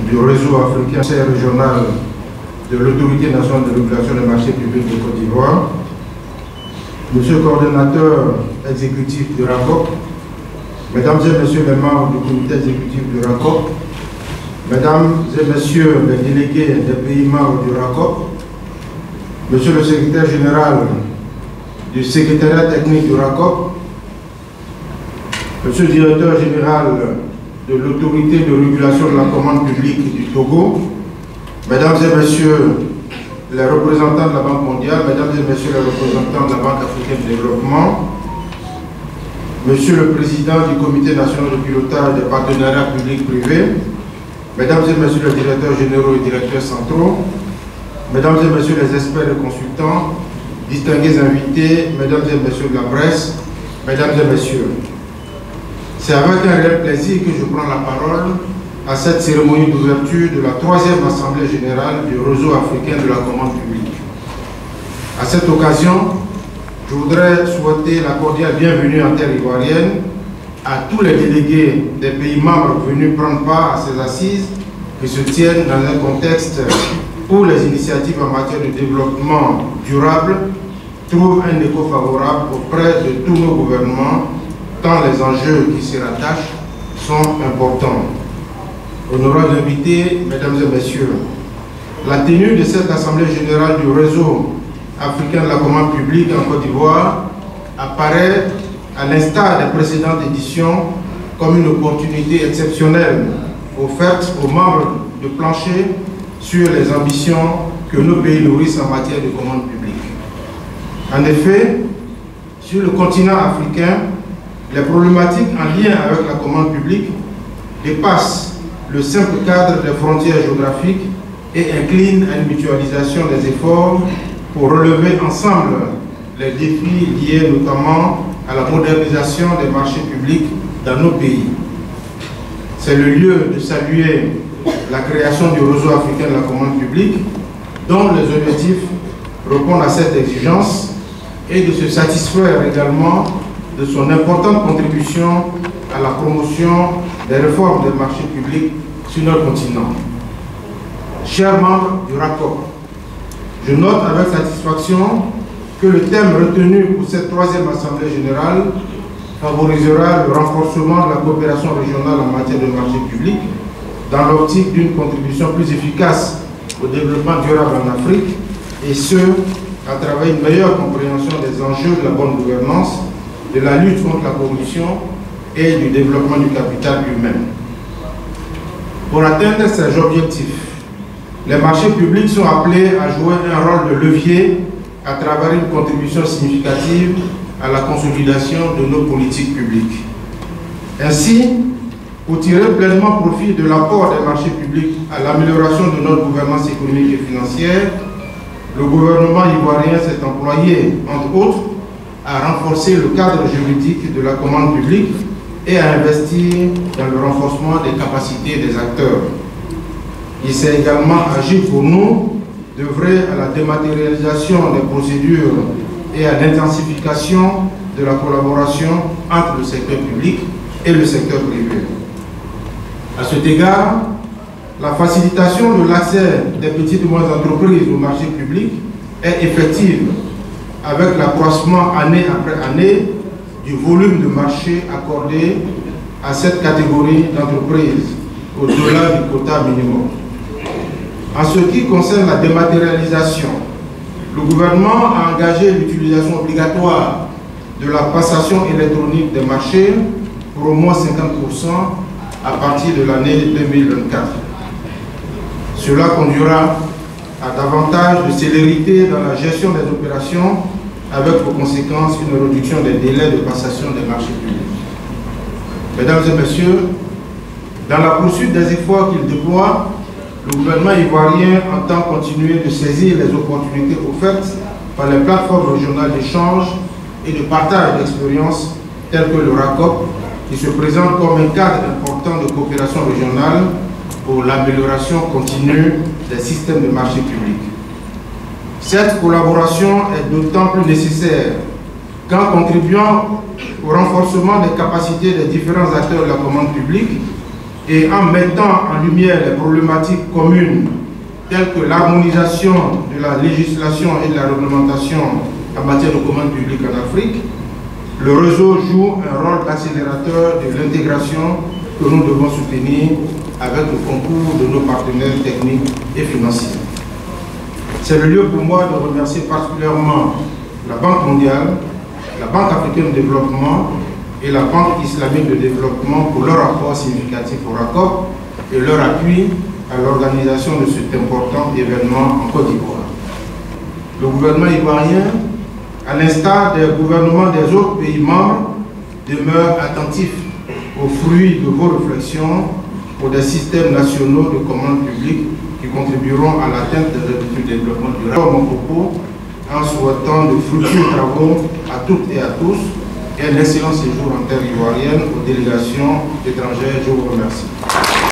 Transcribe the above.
du réseau africain régional de l'Autorité nationale de régulation des marchés publics de Côte d'Ivoire, Monsieur le coordonnateur exécutif de RACOP, Mesdames et Messieurs les membres du comité exécutif de RACOP, Mesdames et Messieurs les délégués des pays membres du RACOP, Monsieur le secrétaire général du secrétariat technique du RACOP, Monsieur le directeur général de l'autorité de régulation de la commande publique du Togo, Mesdames et Messieurs les représentants de la Banque mondiale, Mesdames et Messieurs les représentants de la Banque africaine de développement, Monsieur le Président du Comité national de pilotage des partenariats publics-privés, Mesdames et Messieurs les directeurs généraux et directeurs centraux, Mesdames et Messieurs les experts et consultants, distingués invités, Mesdames et Messieurs de la presse, Mesdames et Messieurs, c'est avec un réel plaisir que je prends la parole à cette cérémonie d'ouverture de la 3e Assemblée générale du réseau africain de la commande publique. À cette occasion, je voudrais souhaiter la cordiale bienvenue en terre ivoirienne à tous les délégués des pays membres venus prendre part à ces assises qui se tiennent dans un contexte où les initiatives en matière de développement durable trouvent un écho favorable auprès de tous nos gouvernements, tant les enjeux qui s'y rattachent sont importants. Honorables invités, Mesdames et Messieurs, la tenue de cette Assemblée générale du réseau africain de la commande publique en Côte d'Ivoire apparaît, à l'instar des précédentes éditions, comme une opportunité exceptionnelle offerte aux membres de plancher sur les ambitions que nos pays nourrissent en matière de commande publique. En effet, sur le continent africain, les problématiques en lien avec la commande publique dépassent le simple cadre des frontières géographiques et inclinent à une mutualisation des efforts pour relever ensemble les défis liés notamment à la modernisation des marchés publics dans nos pays. C'est le lieu de saluer la création du réseau africain de la commande publique, dont les objectifs répondent à cette exigence, et de se satisfaire également de son importante contribution à la promotion des réformes des marchés publics sur notre continent. Chers membres du RACOP, je note avec satisfaction que le thème retenu pour cette 3e Assemblée générale favorisera le renforcement de la coopération régionale en matière de marchés publics dans l'optique d'une contribution plus efficace au développement durable en Afrique, et ce, à travers une meilleure compréhension des enjeux de la bonne gouvernance, de la lutte contre la corruption et du développement du capital humain. Pour atteindre ces objectifs, les marchés publics sont appelés à jouer un rôle de levier à travers une contribution significative à la consolidation de nos politiques publiques. Ainsi, pour tirer pleinement profit de l'apport des marchés publics à l'amélioration de notre gouvernance économique et financière, le gouvernement ivoirien s'est employé, entre autres, à renforcer le cadre juridique de la commande publique et à investir dans le renforcement des capacités des acteurs. Il s'est également agi pour nous d'œuvrer à la dématérialisation des procédures et à l'intensification de la collaboration entre le secteur public et le secteur privé. À cet égard, la facilitation de l'accès des petites et moyennes entreprises au marché public est effective, avec l'accroissement année après année du volume de marché accordé à cette catégorie d'entreprises, au-delà du quota minimum. En ce qui concerne la dématérialisation, le gouvernement a engagé l'utilisation obligatoire de la passation électronique des marchés pour au moins 50% à partir de l'année 2024. Cela conduira à davantage de célérité dans la gestion des opérations, avec pour conséquence une réduction des délais de passation des marchés publics. Mesdames et Messieurs, dans la poursuite des efforts qu'il déploie, le gouvernement ivoirien entend continuer de saisir les opportunités offertes par les plateformes régionales d'échange et de partage d'expériences telles que le RACOP, qui se présente comme un cadre important de coopération régionale pour l'amélioration continue des systèmes de marché public. Cette collaboration est d'autant plus nécessaire qu'en contribuant au renforcement des capacités des différents acteurs de la commande publique et en mettant en lumière les problématiques communes telles que l'harmonisation de la législation et de la réglementation en matière de commande publique en Afrique, le réseau joue un rôle d'accélérateur de l'intégration que nous devons soutenir avec le concours de nos partenaires techniques et financiers. C'est le lieu pour moi de remercier particulièrement la Banque mondiale, la Banque africaine de développement et la Banque islamique de développement pour leur apport significatif au RACOP et leur appui à l'organisation de cet important événement en Côte d'Ivoire. Le gouvernement ivoirien, à l'instar des gouvernements des autres pays membres, demeure attentif aux fruits de vos réflexions pour des systèmes nationaux de commande publique qui contribueront à l'atteinte des objectifs de développement durable. Mon propos en souhaitant de fructueux travaux à toutes et à tous et un excellent séjour en terre ivoirienne aux délégations étrangères. Je vous remercie.